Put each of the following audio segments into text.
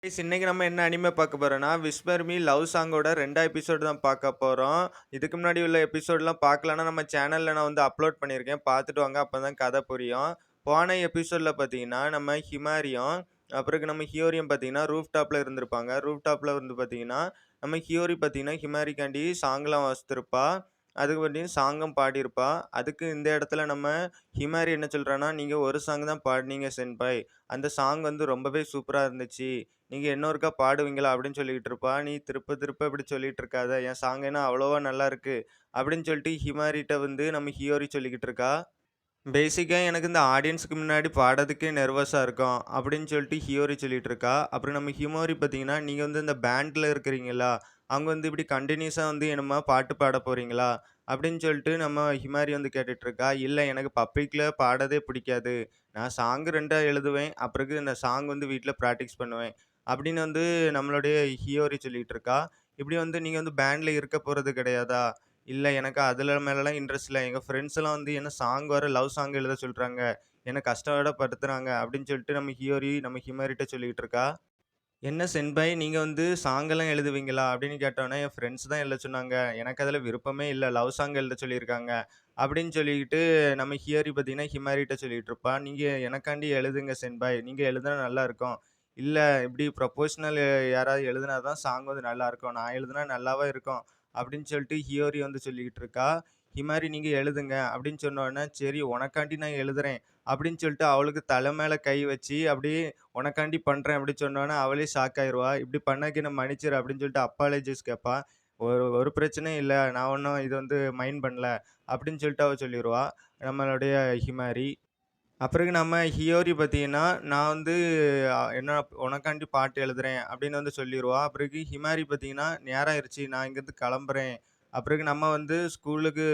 இன்னைக்கு நம்ம என்ன அனிமே பார்க்க போறோம்னா, விஸ்பர் மீ லவ் சாங்கோட 2 எபிசோடு தான் பார்க்க போறோம். இதுக்கு முன்னாடி உள்ள எபிசோட்லாம் பார்க்கலன்னா, நம்ம சேனல்ல நான் வந்து அப்லோட் பண்ணியிருக்கேன். பார்த்துட்டு வாங்க. அப்பதான் கதை புரியும். போன எபிசோட்ல பார்த்தீங்கன்னா, நம்ம ஹிமாரியும், அப்புறம் நம்ம ஹியோரியும் பார்த்தீங்கன்னா, ரூஃப் டாப்ல இருந்திருப்பாங்க. ரூஃப் டாப்ல வந்து பார்த்தீங்கன்னா, நம்ம ஹியோரி பார்த்தீங்கன்னா, ஹிமாரிக்காண்டி சாங்லாம் வாசித்திருப்பா. அதுக்கு பார்த்தீங்கன்னா, சாங்கும் பாடியிருப்பா. அதுக்கு இந்த இடத்துல நம்ம ஹிமாரி என்ன சொல்றான்னா, "நீங்க ஒரு சாங் தான் பாடுனீங்க சென்பாய். அந்த சாங் வந்து ரொம்பவே சூப்பரா இருந்துச்சு. நீங்க இன்னொருக்கா பாடுவீங்களா?" அப்படின்னு சொல்லிட்டு இருப்பா. "நீ திருப்ப திருப்ப இப்படி சொல்லிட்டு இருக்காத. என் சாங் என்ன அவ்வளவா நல்லாருக்கு." அப்படின்னு சொல்லிட்டு ஹிமாரிட்ட வந்து நம்ம ஹியோரி சொல்லிக்கிட்டு இருக்கா. பேசிக்கா எனக்கு இந்த ஆடியன்ஸ்க்கு முன்னாடி பாடுறதுக்கே நெர்வஸா இருக்கும். அப்படின்னு சொல்லிட்டு ஹியோரி சொல்லிட்டு இருக்கா. அப்புறம் நம்ம ஹிமோரி பார்த்தீங்கன்னா, "நீங்க வந்து இந்த பேண்ட்ல இருக்கிறீங்களா? அங்க வந்து இப்படி கன்டினியூஸா வந்து என்னமோ பாட்டு பாட போறீங்களா?" அப்படின்னு சொல்லிட்டு நம்ம ஹிமாரி வந்து கேட்டுட்டு இருக்கா. "இல்ல எனக்கு பப்ளிக்ல பாடவே பிடிக்காது. நான் சாங் 2 எழுதுவேன். அப்புறகு இந்த சாங் வந்து வீட்ல பிராக்டிஸ் பண்ணுவேன்." அப்படின்னு வந்து நம்மளுடைய ஹியோரி சொல்லிட்டு இருக்கா. இப்படி வந்து "நீங்க வந்து பேண்ட்ல இருக்க போறது கிடையாதா?" இல்ல எனக்கு அதுல மேலலாம் இன்ட்ரெஸ்ட் இல்ல. எங்க ஃப்ரெண்ட்ஸ் எல்லாம் வந்து என்ன சாங் வேற லவ் சாங் எழுத சொல்றாங்க. என்ன கஷ்டப்படுத்துறாங்க அப்படின்னு சொல்லிட்டு நம்ம ஹியோரி நம்ம ஹிமாரிட்ட சொல்லிட்டு இருக்கா. "என்ன சென்பாய் நீங்க வந்து சாங் எல்லாம் எழுதுவீங்களா?" அப்படின்னு கேட்டோனே, "என் ஃப்ரெண்ட்ஸ் தான் எழுத சொன்னாங்க. எனக்கு அதுல விருப்பமே இல்ல. லவ் சாங் எழுத சொல்லியிருக்காங்க." அப்படின்னு சொல்லிக்கிட்டு நம்ம ஹியோரி பார்த்தீங்கன்னா, ஹிமாரிட்ட சொல்லிட்டு இருப்பா. "நீங்க எனக்காண்டி எழுதுங்க சென்பாய். நீங்க எழுதுனா நல்லா இருக்கும்." "இல்ல இப்படி ப்ரொபோஷனல் யாராவது எழுதுனா தான் சாங் வந்து நல்லாருக்கும். நான் எழுதுனா நல்லாவா இருக்கும்." அப்படின்னு சொல்லிட்டு ஹியோரி வந்து சொல்லிக்கிட்டு இருக்கா. ஹிமாரி "நீங்க எழுதுங்க." அப்படின்னு சொன்னோனே, "சரி உனக்காண்டி நான் எழுதுறேன்." அப்படின்னு சொல்லிட்டு அவளுக்கு தலை மேல கை வச்சு அப்படியே உனக்காண்டி பண்றேன் அப்படி சொன்னோனே, அவளே ஷாக் ஆயிருவா. "இப்படி பண்ணாக்கு என்ன மன்னிச்சிரு" அப்படின்னு சொல்லிட்டு அப்பாலஜிஸ் கேட்பா. "ஒரு ஒரு பிரச்சனையும் இல்ல. நான் ஒண்ணும் இது வந்து மைண்ட் பண்ணல." அப்படின்னு சொல்லிட்டு அவ சொல்லிருவா. நம்மளுடைய ஹிமாரி. அப்பிறகு நம்ம ஹியோரி பார்த்தீங்கன்னா, "நான் வந்து என்ன உனக்காண்டி பாட்டு எழுதுறேன்." அப்படின்னு வந்து சொல்லிருவா. பிறகு ஹிமாரி பார்த்தீங்கன்னா, "நேரம் ஆயிருச்சு. நான் இங்கேருந்து கிளம்புறேன். அப்பிறகு நம்ம வந்து ஸ்கூலுக்கு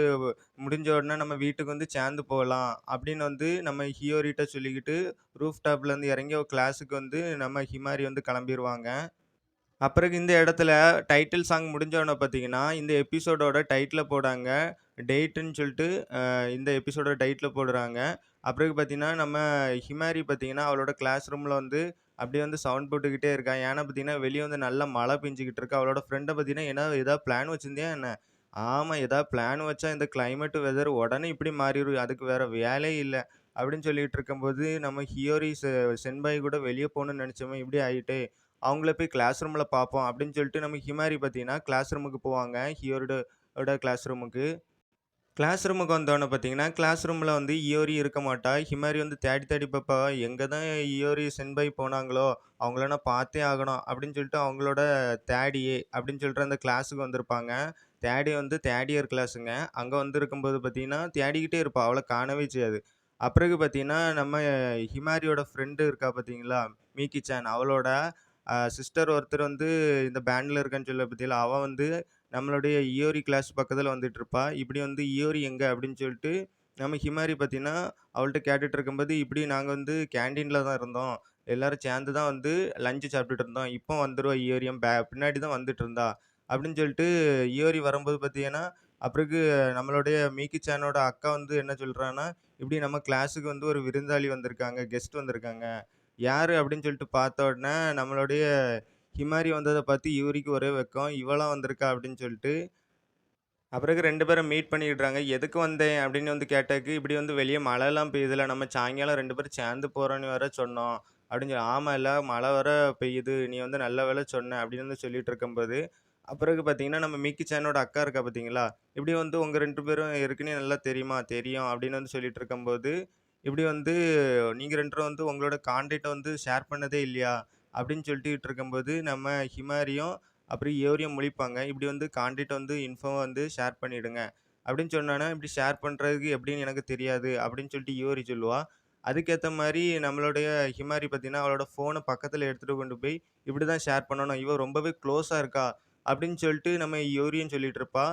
முடிஞ்ச உடனே நம்ம வீட்டுக்கு வந்து சேர்ந்து போகலாம்." அப்படின்னு வந்து நம்ம ஹியோரிட்ட சொல்லிக்கிட்டு, ரூஃப் டாப்லேருந்து இறங்கி அவ கிளாஸுக்கு வந்து நம்ம ஹிமாரி வந்து கிளம்பிருவாங்க. அப்பிறகு இந்த இடத்துல டைட்டில் சாங் முடிஞ்சோன பார்த்தீங்கன்னா, இந்த எபிசோடோட டைட்டில போடாங்க. டேட்டுன்னு சொல்லிட்டு இந்த எபிசோடோட டைட்டில போடுறாங்க. அப்பிறகு பார்த்தீங்கன்னா, நம்ம ஹிமாரி பார்த்தீங்கன்னா, அவளோட கிளாஸ் ரூம்ல வந்து அப்படியே வந்து சவுண்ட் போட்டுக்கிட்டே இருக்கா. ஏன்னா பார்த்தீங்கன்னா, வெளிய வந்து நல்லா மழை பெஞ்சுகிட்டு இருக்கு. அவளோட ஃப்ரெண்ட பார்த்தீங்கன்னா, ஏதாவது பிளான் வச்சிருந்தியா என்ன?" "ஆமா, ஏதாவது பிளான் வச்சா இந்த கிளைமேட், வெதர் உடனே இப்படி மாறிரும். அதுக்கு வேற வேலையே இல்ல." அப்படின்னு சொல்லிட்டு இருக்கும்போது, நம்ம ஹியோரி சென்பாய் கூட வெளிய போணும்னு நெனைச்சோமே, இப்படி ஆயிட்டே. அவங்கள போய் கிளாஸ் ரூம்ல பார்ப்போம் அப்படின்னு சொல்லிட்டு நம்ம ஹிமாரி பார்த்தீங்கன்னா, கிளாஸ் ரூமுக்கு போவாங்க. ஹியோரியோட கிளாஸ் ரூமுக்கு. கிளாஸ் ரூமுக்கு வந்தோனே பார்த்தீங்கன்னா, கிளாஸ் ரூம்ல வந்து இயோரி இருக்க மாட்டா. ஹிமாரி வந்து தேடி தேடி பாப்பா. எங்க தான் இயோரி சென்பாய் போனாங்களோ, அவங்கள நான் பார்த்தே ஆகணும் அப்படின்னு சொல்லிட்டு அவங்களோட தேர்ட் ஏ அப்படின்னு சொல்லிட்டு அந்த கிளாஸுக்கு வந்திருப்பாங்க. தேர்ட் ஏ வந்து தேர்ட் இயர் கிளாஸுங்க. அங்க வந்திருக்கும்போது பார்த்தீங்கன்னா, தேடிக்கிட்டே இருப்பா. அவள காணவே செய்யாது. அப்பிறகு பார்த்தீங்கன்னா, நம்ம ஹிமாரியோட ஃப்ரெண்ட் இருக்கா பார்த்தீங்களா? மீக்கி சான் அவளோட சிஸ்டர் ஒருத்தர் வந்து இந்த பேண்ட்ல இருக்கேன்னு சொல்லுவா பார்த்தீங்களா? அவ வந்து நம்மளுடைய இயோரி கிளாஸ் பக்கத்துல வந்துட்டுருப்பா. இப்படி வந்து "இயோரி எங்க?" அப்படின்னு சொல்லிட்டு நம்ம ஹிமாரி பார்த்தீங்கன்னா, அவள்ட்ட கேட்டுட்டு இருக்கும்போது, "இப்படி நாங்க வந்து கேன்டீன்ல தான் இருந்தோம். எல்லாரும் சேர்ந்து தான் வந்து லஞ்ச் சாப்பிட்டுட்டு இருந்தோம். இப்போ வந்துருவா இயோரியும் பின்னாடி தான் வந்துட்டுருந்தா." அப்படின்னு சொல்லிட்டு இயோரி வரும்போது பார்த்தீங்கன்னா, அப்பிறகு நம்மளுடைய மீக்கி சானோட அக்கா வந்து என்ன சொல்றான்னா, "இப்படி நம்ம கிளாஸுக்கு வந்து ஒரு விருந்தாளி வந்திருக்காங்க. கெஸ்ட் வந்திருக்காங்க." யாரு அப்படின்னு சொல்லிட்டு பார்த்த உடனே நம்மளுடைய ஹிமாரி வந்தத பார்த்து இவருக்கு ஒரே வெட்கம். இவளா வந்திருக்கா அப்படின்னு சொல்லிட்டு, அப்புறம் 2 பேரும் மீட் பண்ணிக்கிட்றாங்க. "எதுக்கு வந்தேன்?" அப்படின்னு வந்து கேட்டதுக்கு, "இப்படி வந்து வெளிய மழைலாம் பெய்யுதுல, நம்ம சாயங்காலம் 2 பேரும் சேர்ந்து போறோம்ன்னு வேற சொன்னோம்." அப்படின்னு "ஆமால்ல, மழை வேற பெய்யுது. நீ வந்து நல்ல வேளை சொன்ன." அப்படின்னு வந்து சொல்லிட்டு இருக்கும்போது, அப்புறகு பார்த்தீங்கன்னா, நம்ம மிக்கி சானோட அக்கா இருக்கா பார்த்தீங்களா? இப்படி வந்து "உங்க 2 பேரும் ஏற்கனவே நல்லா தெரியுமா?" "தெரியும்." அப்படின்னு வந்து சொல்லிட்டு இருக்கும்போது, இப்படி வந்து "நீங்க 2 பேரும் வந்து உங்களோட கான்டாக்ட்ட வந்து ஷேர் பண்ணதே இல்லையா?" அப்படின்னு சொல்லிட்டு இருக்கும்போது, நம்ம ஹிமாரியும் அப்புறம் ஏரியும் முழிப்பாங்க. இப்படி வந்து கான்டாக்ட் வந்து இன்ஃபோ வந்து ஷேர் பண்ணிடுங்க. அப்படின்னு சொன்னோனே, இப்படி ஷேர் பண்றதுக்கு எப்படின்னு எனக்கு தெரியாது. அப்படின்னு சொல்லிட்டு இயோரி சொல்லுவா. அதுக்கேத்த மாரி நம்மளுடைய ஹிமாரி பார்த்தீங்கன்னா, அவளோட ஃபோன பக்கத்துல எடுத்துட்டு கொண்டு போய், இப்படி தான் ஷேர் பண்ணணும். இவ ரொம்பவே க்ளோஸா இருக்கா. அப்படின்னு சொல்லிட்டு நம்ம இயோரியும் சொல்லிட்டு இருப்பா.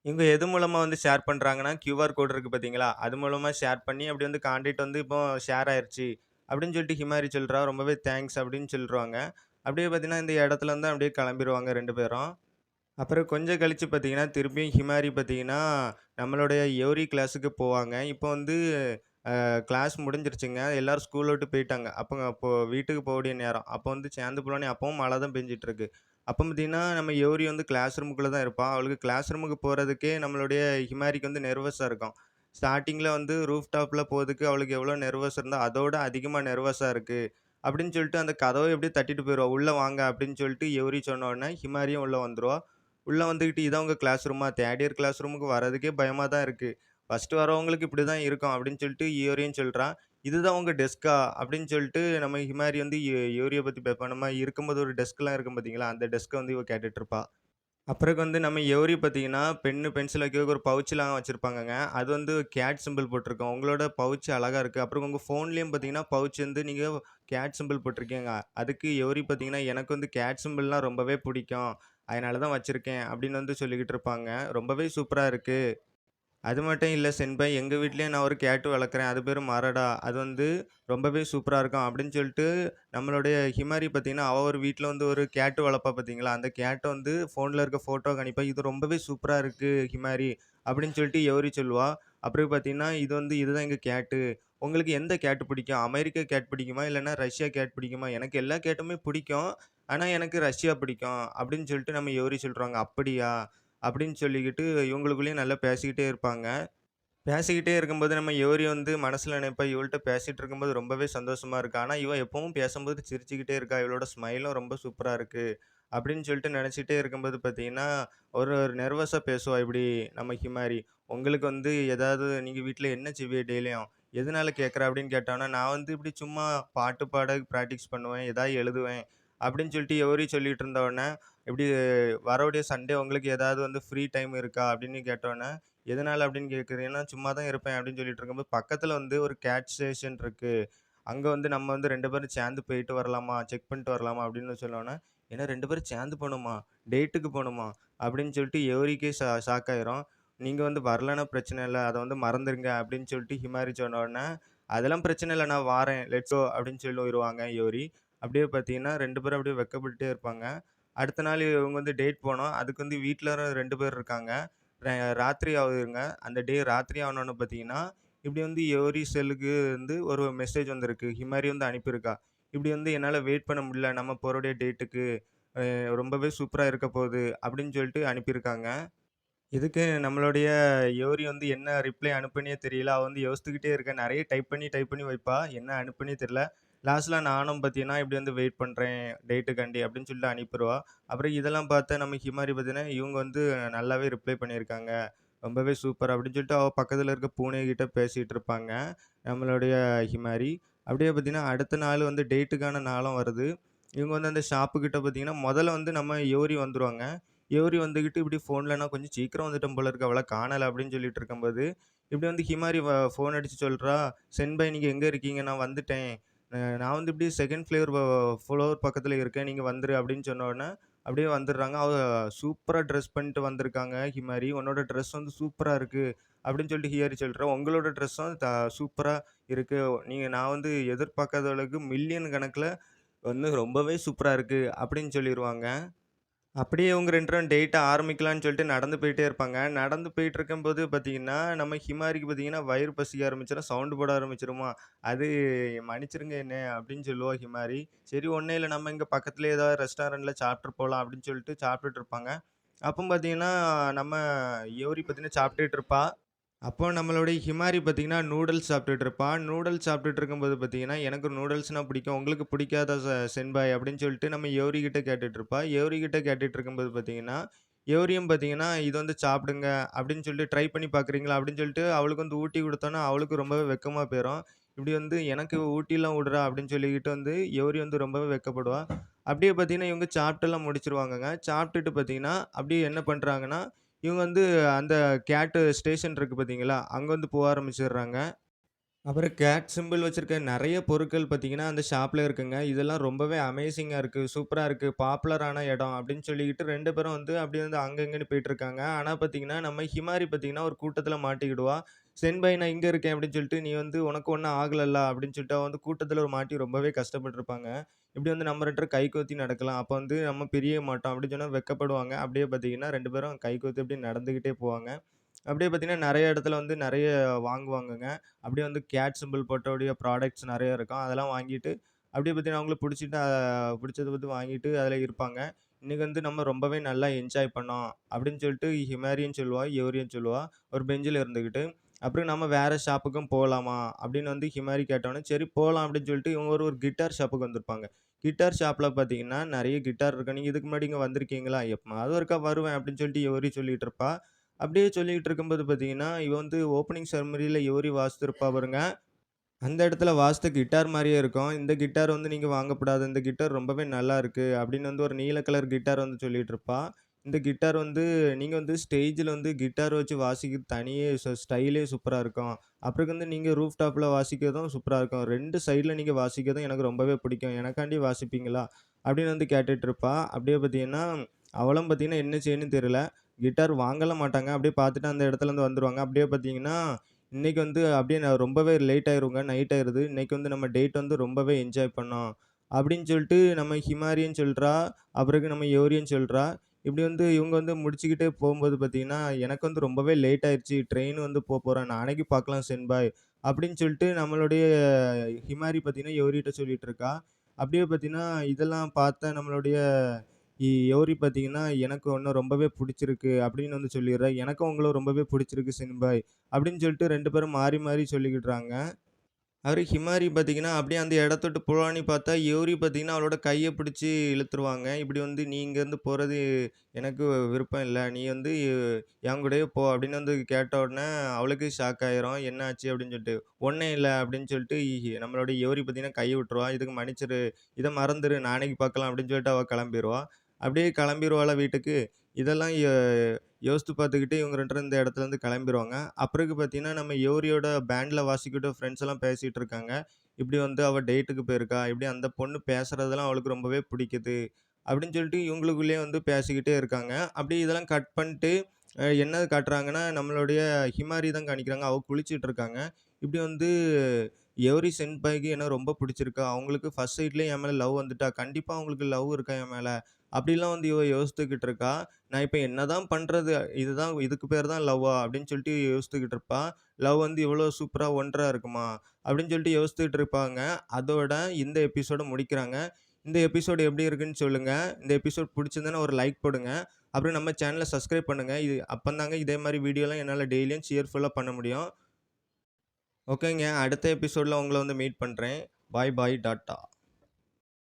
இவங்க எது மூலமா வந்து ஷேர் பண்றாங்கன்னா, கியூஆர் கோடு இருக்கு பார்த்தீங்களா? அது மூலமா ஷேர் பண்ணி அப்படி வந்து கான்டாக்ட் வந்து இப்போ ஷேர் ஆயிருச்சு. அப்படின்னு சொல்லிட்டு ஹிமாரி சொல்றா. ரொம்பவே தேங்க்ஸ் அப்படின்னு சொல்ருவாங்க. அப்படியே பார்த்தீங்கன்னா, இந்த இடத்துலருந்து அப்படியே கிளம்பிருவாங்க 2 பேரும். அப்புறம் கொஞ்சம் கழிச்சு பார்த்தீங்கன்னா, திருப்பியும் ஹிமாரி பார்த்தீங்கன்னா, நம்மளுடைய யோரி கிளாஸுக்கு போவாங்க. இப்போ வந்து கிளாஸ் முடிஞ்சிருச்சுங்க. எல்லாரும் ஸ்கூல விட்டு போயிட்டாங்க. அப்போ வீட்டுக்கு போகக்கூடிய நேரம். அப்போ வந்து சேர்ந்து போலான்னு அப்பவும் மழை தான் பெஞ்சுட்டு இருக்கு. அப்ப பார்த்தீங்கன்னா, நம்ம யோரி வந்து கிளாஸ் ரூமுக்குள்ள தான் இருப்பா. அவளுக்கு கிளாஸ் ரூமுக்கு போறதுக்கே நம்மளுடைய ஹிமாரிக்கு வந்து நெர்வஸா இருக்கும். ஸ்டார்ட்டிங்ல வந்து ரூஃப் டாப்ல போறதுக்கு அவளுக்கு எவ்வளோ நெர்வஸ் இருந்தா, அதோட அதிகமா நெர்வஸா இருக்கு. அப்படின்னு சொல்லிட்டு அந்த கதவ எப்படியோ தட்டிட்டு போயிருவா. "உள்ள வாங்க" அப்படின்னு சொல்லிட்டு யோரி சொன்ன உடனே ஹிமாரியும் உள்ள வந்துருவா. உள்ள வந்துகிட்டு, "இதான் உங்க கிளாஸ் ரூமா? 3 இயர் கிளாஸ் ரூமுக்கு வரதுக்கே பயமா தான் இருக்கு. ஃபர்ஸ்ட்டு வரவங்களுக்கு இப்படி தான் இருக்கும்." அப்படின்னு சொல்லிட்டு இயோரியும் சொல்றா. "இதுதான் உங்க டெஸ்க்கா?" அப்படின்னு சொல்லிட்டு நம்ம ஹிமாரி வந்து யோரிய பத்தி பேட்பா. நம்ம இருக்கும்போது ஒரு டெஸ்க்லாம் இருக்கும் பார்த்தீங்களா? அந்த டெஸ்க்க வந்து இவ கேட்டுட்டு இருப்பா. அப்புறம் வந்து நம்ம எவரி பார்த்தீங்கன்னா, பென்னு, பென்சில் வைக்கிறதுக்கு ஒரு பவுச்லாம் வச்சிருப்பாங்கங்க. அது வந்து கேட் சிம்பல் போட்டிருக்கும். உங்களோட பவுச் அழகா இருக்கு. அப்புறம் உங்க ஃபோன்லயும் பார்த்தீங்கன்னா, பவுச் வந்து நீங்க கேட் சிம்பல் போட்டிருக்கீங்க. அதுக்கு எவரி பார்த்தீங்கன்னா, "எனக்கு வந்து கேட் சிம்பல்னா ரொம்பவே பிடிக்கும். அதனால தான் வச்சிருக்கேன்." அப்படின்னு வந்து சொல்லிக்கிட்டு இருப்பாங்க. ரொம்பவே சூப்பரா இருக்கு. அது மட்டும் இல்ல சென்பாய், எங்க வீட்லயும் நான் ஒரு கேட் வளர்க்குறேன். அது பேரு மரடா. அது வந்து ரொம்பவே சூப்பரா இருக்கும் அப்படின்னு சொல்லிட்டு, நம்மளுடைய ஹிமாரி பார்த்தீங்கன்னா, அவ ஒரு வீட்ல வந்து ஒரு கேட் வளர்ப்பா பார்த்தீங்களா, அந்த கேட்ட வந்து ஃபோன்ல இருக்க ஃபோட்டோ காணிப்பா. "இது ரொம்பவே சூப்பரா இருக்கு ஹிமாரி" அப்படின்னு சொல்லிட்டு எவரி சொல்லுவா. அப்புறம் பார்த்தீங்கன்னா, இதுதான் எங்க கேட்டு. உங்களுக்கு எந்த கேட் பிடிக்கும்? அமெரிக்கா கேட் பிடிக்குமா? இல்லன்னா ரஷ்யா கேட் பிடிக்குமா? எனக்கு எல்லா கேட்டுமே பிடிக்கும். ஆனா எனக்கு ரஷ்யா பிடிக்கும் அப்படின்னு சொல்லிட்டு நம்ம எவரி சொல்றாங்க. அப்படியா? அப்படின்னு சொல்லிக்கிட்டு இவங்களுக்குள்ளேயும் நல்லா பேசிக்கிட்டே இருப்பாங்க. பேசிக்கிட்டே இருக்கும்போது நம்ம யோரி வந்து மனசுல நினைப்பா, இவள்ட்ட பேசிட்டு இருக்கும்போது ரொம்பவே சந்தோஷமா இருக்கு. ஆனா, இவ எப்பவும் பேசும்போது சிரிச்சுக்கிட்டே இருக்கா. இவளோட ஸ்மைலும் ரொம்ப சூப்பரா இருக்கு. அப்படின்னு சொல்லிட்டு நினைச்சிட்டே இருக்கும்போது பார்த்தீங்கன்னா, ஒரு ஒரு நெர்வஸா பேசுவா இப்படி நம்ம ஹிமாரி. உங்களுக்கு வந்து ஏதாவது நீங்க வீட்ல என்ன செய்வீங்க டெய்லியும்? எதனால கேட்குற அப்படின்னு கேட்டோனே, நான் வந்து இப்படி சும்மா பாட்டு பாட பிராக்டிஸ் பண்ணுவேன். ஏதாவது எழுதுவேன். அப்படின்னு சொல்லிட்டு யோரி சொல்லிட்டு இருந்த உடனே, இப்படி வரக்கூடிய சண்டே உங்களுக்கு ஏதாவது வந்து ஃப்ரீ டைம் இருக்கா? அப்படின்னு கேட்டோனே, எதனால அப்படின்னு கேட்கிறீங்கன்னா, சும்மா தான் இருப்பேன் அப்படின்னு சொல்லிட்டு இருக்கும்போது, பக்கத்துல வந்து ஒரு கேட் ஸ்டேஷன் இருக்கு. அங்க வந்து நம்ம வந்து 2 பேரும் சேர்ந்து போயிட்டு வரலாமா? செக் பண்ணிட்டு வரலாமா? அப்படின்னு சொன்னோனே, என்ன 2 பேரும் சேர்ந்து போணுமா? டேட்டுக்கு போணுமா? அப்படின்னு சொல்லிட்டு எவரிக்கே ஷாக் ஆயிரும். நீங்க வந்து வரலன்னா பிரச்சனை இல்ல. அத வந்து மறந்துருங்க அப்படின்னு சொல்லிட்டு ஹிமாரி சொன்ன உடனே, அதெல்லாம் பிரச்சனை இல்ல நான் வாரேன். லெட்ஸ் கோ அப்படின்னு சொல்லிருவாங்க யோரி. அப்படியே பார்த்தீங்கன்னா 2 பேரும் அப்படியே வெட்கப்பட்டுட்டே இருப்பாங்க. அடுத்த நாள் இவங்க வந்து டேட் போனோம். அதுக்கு வந்து வீட்ல 2 பேர் இருக்காங்க. ர ராத்திரி ஆகுதுங்க. அந்த ராத்திரி ஆனோன பார்த்தீங்கன்னா, இப்படி வந்து எவரி செல்லுக்கு வந்து ஒரு மெசேஜ் வந்திருக்கு. ஹிமாரி வந்து அனுப்பியிருக்கா. இப்படி வந்து என்னால வெயிட் பண்ண முடியல. நம்ம போறோடைய டேட்டுக்கு. ரொம்பவே சூப்பரா இருக்க போகுது. அப்படின்னு சொல்லிட்டு அனுப்பியிருக்காங்க. இதுக்கு நம்மளுடைய யோரி வந்து என்ன ரிப்ளை அனுப்புனே தெரியல. அவ வந்து யோசித்துக்கிட்டே இருக்கா. நெறைய டைப் பண்ணி வைப்பா. என்ன அனுப்புனே தெரியல. லாஸ்ட்ல நானும் பார்த்தீங்கன்னா, இப்படி வந்து வெயிட் பண்றேன் டேட்டுக்காண்டி அப்படின்னு சொல்லிட்டு அனுப்பிருவா. அப்புறம் இதெல்லாம் பார்த்த நம்ம ஹிமாரி பார்த்தீங்கன்னா, இவங்க வந்து நல்லாவே ரிப்ளை பண்ணியிருக்காங்க. ரொம்பவே சூப்பர் அப்படின்னு சொல்லிட்டு அவ பக்கத்துல இருக்க பூனைகிட்ட பேசிட்டு இருப்பாங்க. நம்மளுடைய ஹிமாரி. அப்படியே பார்த்தீங்கன்னா, அடுத்த நாள் வந்து டேட்டுக்கான நாளும் வருது. இவங்க வந்து அந்த ஷாப்பு கிட்ட பார்த்தீங்கன்னா, மொதல்ல வந்து நம்ம யோரி வந்துருவாங்க. யோரி வந்துகிட்டு இப்படி ஃபோன்ல நான் கொஞ்சம் சீக்கிரம் வந்துட்டேன் போல இருக்கு. அவள காணல அப்படின்னு சொல்லிட்டு இருக்கும்போது, இப்படி வந்து ஹிமாரி ஃபோன் அடிச்சு சொல்றா, "சென்பாய் நீங்க எங்க இருக்கீங்க? நான் வந்துட்டேன். நான் வந்து இப்படி 2ண்ட் ஃப்ளோர் பக்கத்துல இருக்கேன். நீங்க வந்துரு" அப்படின்னு சொன்ன உடனே, அப்படியே வந்துடுறாங்க. அவ சூப்பரா ட்ரெஸ் பண்ணிட்டு வந்திருக்காங்க ஹிமாரி. "உன்னோட ட்ரெஸ் வந்து சூப்பரா இருக்கு" அப்படின்னு சொல்லிட்டு ஹியாரி சொல்றா. "உங்களோட ட்ரெஸ்ஸும் சூப்பரா இருக்கு. நான் வந்து எதிர்பார்க்காத அளவுக்கு மில்லியன் கணக்குல வந்து ரொம்பவே சூப்பரா இருக்கு" அப்படின்னு சொல்லிருவாங்க. அப்படியே இவங்க 2 பேரும் டேட்ட ஆரம்பிக்கலான்னு சொல்லிட்டு நடந்து போயிட்டே இருப்பாங்க. நடந்து போயிட்டுருக்கும்போது பார்த்தீங்கன்னா, நம்ம ஹிமாரிக்கு பார்த்தீங்கன்னா, வயிறு பசிக்க ஆரம்பிச்சுரும். சவுண்ட் போட ஆரம்பிச்சுருமா. அது "மன்னிச்சிருங்க என்ன" அப்படின்னு சொல்லுவா ஹிமாரி. சரி ஒண்ணும் இல்ல நம்ம இங்க பக்கத்திலேயே ஏதாவது ரெஸ்டாரண்ட்ல சாப்பிட்டுட்டு போலாம் அப்படின்னு சொல்லிட்டு சாப்பிட்டுட்டு இருப்பாங்க. அப்ப பார்த்தீங்கன்னா, நம்ம யோரி பார்த்தீங்கன்னா சாப்பிட்டுட்டு இருப்பா. அப்போ நம்மளுடைய ஹிமாரி பார்த்தீங்கன்னா, நூடுல்ஸ் சாப்பிட்டுட்டு இருப்பா. நூடுல்ஸ் சாப்பிட்டுட்டு இருக்கும்போது பார்த்தீங்கன்னா, "எனக்கு நூடுல்ஸ்னா பிடிக்கும். உங்களுக்கு பிடிக்காதா சென்பாய்?" அப்படின்னு சொல்லிட்டு நம்ம யோரி கிட்ட கேட்டுட்டு இருப்பா. யோரி கிட்ட கேட்டுட்டு இருக்கும்போது பார்த்தீங்கன்னா, யோரியும் பார்த்தீங்கன்னா, "இது வந்து சாப்பிடுங்க" அப்படின்னு சொல்லிட்டு "ட்ரை பண்ணி பார்க்குறீங்களா?" அப்படின்னு சொல்லிட்டு அவளுக்கு வந்து ஊட்டி குடுத்தோனே, அவளுக்கு ரொம்பவே வெட்கமா போயிரும். இப்படி வந்து "எனக்கு ஊட்டிலாம் விடுறா" அப்படின்னு சொல்லிக்கிட்டு வந்து யோரி வந்து ரொம்பவே வெட்கப்படுவா. அப்படியே பார்த்தீங்கன்னா, இவங்க சாப்பிட்டுலாம் முடிச்சுருவாங்கங்க. சாப்பிட்டுட்டு பார்த்தீங்கன்னா, அப்படியே என்ன பண்றாங்கன்னா, இவங்க வந்து அந்த கேட் ஸ்டேஷன் இருக்கு பார்த்தீங்களா? அங்க வந்து போ ஆரம்பிச்சுடுறாங்க. அப்புறம் கேட் சிம்பல் வச்சிருக்க நெறைய பொருட்கள் பார்த்தீங்கன்னா, அந்த ஷாப்ல இருக்குங்க. இதெல்லாம் ரொம்பவே அமேசிங்கா இருக்கு. சூப்பரா இருக்கு. பாப்புலரான இடம் அப்படின்னு சொல்லிக்கிட்டு 2 பேரும் வந்து அப்படியே வந்து அங்க இங்கன்னு போயிட்டுருக்காங்க. ஆனா பார்த்தீங்கன்னா, நம்ம ஹிமாரி பார்த்தீங்கன்னா, ஒரு கூட்டத்தில மாட்டிக்கிடுவா. "சென்பாய் நான் இங்க இருக்கேன்" அப்படின்னு சொல்லிட்டு, "நீ வந்து உனக்கு ஒண்ணும் ஆகலல்ல" அப்படின்னு சொல்லிட்டு அவ வந்து கூட்டத்தில மாட்டி ரொம்பவே கஷ்டப்பட்டுருப்பாங்க. இப்படி வந்து நம்ம 2 பேரும் கைகோர்த்து நடக்கலாம். அப்ப வந்து நம்ம பிரியவே மாட்டோம் அப்படின்னு சொன்னா வெட்கப்படுவாங்க. அப்படியே பார்த்தீங்கன்னா 2 பேரும் கைகோர்த்து அப்படியே நடந்துகிட்டே போவாங்க. அப்படியே பார்த்தீங்கன்னா, நெறைய இடத்துல வந்து நெறைய வாங்குவாங்கங்க. அப்படியே வந்து கேட் சிம்பல் போட்டோடைய ப்ராடக்ட்ஸ் நெறைய இருக்கும். அதெல்லாம் வாங்கிட்டு, அப்படியே பார்த்தீங்கன்னா, அவங்களுக்கு புடிச்சிட்டு புடிச்சத வந்து வாங்கிட்டு அதில இருப்பாங்க. இன்னைக்கு வந்து நம்ம ரொம்பவே நல்லா என்ஜாய் பண்ணோம். அப்படின்னு சொல்லிட்டு ஹிமாரியும் சொல்லுவா, யோரியும் சொல்லுவா. ஒரு பெஞ்சில இருந்துகிட்டு. அப்புறம் நம்ம வேற ஷாப்புக்கும் போலாமா? அப்படின்னு வந்து ஹிமாரி கேட்டோனே, சரி போலாம் அப்படின்னு சொல்லிட்டு இவங்க ஒரு ஒரு கிட்டார் ஷாப்புக்கு வந்திருப்பாங்க. கிட்டார் ஷாப்ல பார்த்தீங்கன்னா, நெறைய கிட்டார் இருக்கும். நீங்க இதுக்கு முன்னாடி இங்க வந்திருக்கீங்களா? எப்பமாவது ஒருக்கா வருவேன் அப்படின்னு சொல்லிட்டு யோரி சொல்லிட்டு இருப்பா. அப்படியே சொல்லிட்டு இருக்கும்போது பார்த்தீங்கன்னா, இவ வந்து ஓப்பனிங் செரமனில யோரி வாசிச்சிருப்பா பாருங்க. அந்த இடத்துல வாசித்த கிட்டார் மாரியே இருக்கும். இந்த கிட்டார் வந்து நீங்க வாங்கக்கூடாது. இந்த கிட்டார் ரொம்பவே நல்லா இருக்கு. அப்படின்னு வந்து ஒரு நீல கலர் கிட்டார் வந்து சொல்லிட்டு இருப்பா. இந்த கிட்டார் வந்து நீங்க வந்து ஸ்டேஜ்ல வந்து கிட்டார் வச்சு வாசிக்கிறது தனியே ஸ்டைலே சூப்பரா இருக்கும். அப்புறம் வந்து நீங்க ரூஃப் டாப்ல வாசிக்கிறதும் சூப்பரா இருக்கும். 2 சைட்ல நீங்க வாசிக்கிறதும் எனக்கு ரொம்பவே பிடிக்கும். எனக்காண்டி வாசிப்பீங்களா? அப்படின்னு வந்து கேட்டுட்டு இருப்பா. அப்படியே பார்த்தீங்கன்னா, அவளும் பார்த்தீங்கன்னா என்ன செய்யணும்னு தெரியல. கிட்டார் வாங்கலாம் மாட்டாங்க. அப்படியே பார்த்துட்டு அந்த இடத்துலருந்து வந்துருவாங்க. அப்படியே பார்த்தீங்கன்னா இன்னைக்கு வந்து அப்படியே நான் ரொம்பவே லேட் ஆயிருங்க. நைட் ஆயிருது. இன்னைக்கு வந்து நம்ம டேட் வந்து ரொம்பவே என்ஜாய் பண்ணோம். அப்படின்னு சொல்லிட்டு நம்ம ஹிமாரியும் சொல்றா. அப்புறம் நம்ம யோரியும் சொல்றா. இப்படி வந்து இவங்க வந்து முடிச்சுக்கிட்டே போம்போது பார்த்தீங்கன்னா, எனக்கு வந்து ரொம்பவே லேட் ஆயிருச்சு. ட்ரெயின் வந்து போப்போறேன். நாளைக்கு பார்க்கலாம் சென்பாய். அப்படின்னு சொல்லிட்டு நம்மளுடைய ஹிமாரி பார்த்தீங்கன்னா, யோரிட்ட சொல்லிட்டு இருக்கா. அப்படியே பார்த்தீங்கன்னா, இதெல்லாம் பார்த்த நம்மளுடைய யோரி பார்த்தீங்கன்னா, "எனக்கு உன்ன ரொம்பவே புடிச்சிருக்கு" அப்படின்னு வந்து சொல்லிர்றா. "எனக்கும் உங்கள ரொம்பவே புடிச்சிருக்கு சின்பாய்" அப்படின்னு சொல்லிட்டு 2 பேரும் மாறி மாறி சொல்லிக்கிடுறாங்க. அவரு ஹிமாரி பார்த்தீங்கன்னா, அப்படியே அந்த இடத்த விட்டு போலான்னு பார்த்தா, யோரி பார்த்தீங்கன்னா, அவளோட கைய பிடிச்சு இழுத்துருவாங்க. இப்படி வந்து "நீ இங்கேருந்து போறது எனக்கு விருப்பம் இல்ல. நீ வந்து என் கூடயே போ" அப்படின்னு வந்து கேட்ட உடனே அவளுக்கு ஷாக் ஆயிரும். "என்ன ஆச்சு?" அப்படின்னு சொல்லிட்டு. "ஒண்ணும் இல்ல" அப்படின்னு சொல்லிட்டு நம்மளுடைய யோரி பார்த்தீங்கன்னா, கைய விட்டுருவா. "இதுக்கு மன்னிச்சிரு. இத மறந்துரு. நாளைக்கு பார்க்கலாம்" அப்படின்னு சொல்லிட்டு அவ கிளம்பிருவா. அப்படியே கிளம்பிருவாளா வீட்டுக்கு. இதெல்லாம் யோசித்து பார்த்துக்கிட்டு இவங்க 2 பேரும் இந்த இடத்துலருந்து கிளம்பிருவாங்க. அப்புறகு பார்த்தீங்கன்னா, நம்ம யோரியோட பேண்ட்ல வாசிக்கட்டும் ஃப்ரெண்ட்ஸ் எல்லாம் பேசிட்டு இருக்காங்க. இப்படி வந்து அவ டேட்டுக்கு போயிருக்கா. இப்படி அந்த பொண்ணு பேசுறதெல்லாம் அவளுக்கு ரொம்பவே பிடிக்குது. அப்படின்னு சொல்லிட்டு இவங்களுக்குள்ளேயே வந்து பேசிக்கிட்டே இருக்காங்க. அப்படியே இதெல்லாம் கட் பண்ணிட்டு என்ன காட்டுறாங்கன்னா, நம்மளுடைய ஹிமாரி தான் காணிக்கிறாங்க. அவ குளிச்சுட்டு இருக்காங்க. இப்படி வந்து எவரி சென்பாய்க்கு என்ன ரொம்ப பிடிச்சிருக்கு. அவங்களுக்கு ஃபர்ஸ்ட் சைட்லயே என் மேல லவ் வந்துட்டா. கண்டிப்பா அவங்களுக்கு லவ் இருக்கா என் மேல. அப்படிலாம் வந்து இவ யோசித்துக்கிட்டு இருக்கா. நான் இப்ப என்னதான் பண்றது? இதுக்கு பேர் தான் லவ்வா? அப்படின்னு சொல்லிட்டு யோசித்துக்கிட்டு இருப்பா. லவ் வந்து இவ்வளோ சூப்பரா ஒன்றா இருக்குமா? அப்படின்னு சொல்லிட்டு யோசித்துக்கிட்டு இருப்பாங்க. அதோட இந்த எபிசோட முடிக்கிறாங்க. இந்த எபிசோடு எப்படி இருக்குன்னு சொல்லுங்க. இந்த எபிசோட் புடிச்சிருந்ததுன்னா ஒரு லைக் போடுங்க. அப்புறம் நம்ம சேனல சப்ஸ்கிரைப் பண்ணுங்க. அப்பந்தாங்க இதே மாரி வீடியோலாம் என்னால டெய்லியும் சியர்ஃபுல்லா பண்ண முடியும். ஓகேங்க. அடுத்த எபிசோட்ல உங்கள வந்து மீட் பண்றேன். பாய் பாய். டாட்டா.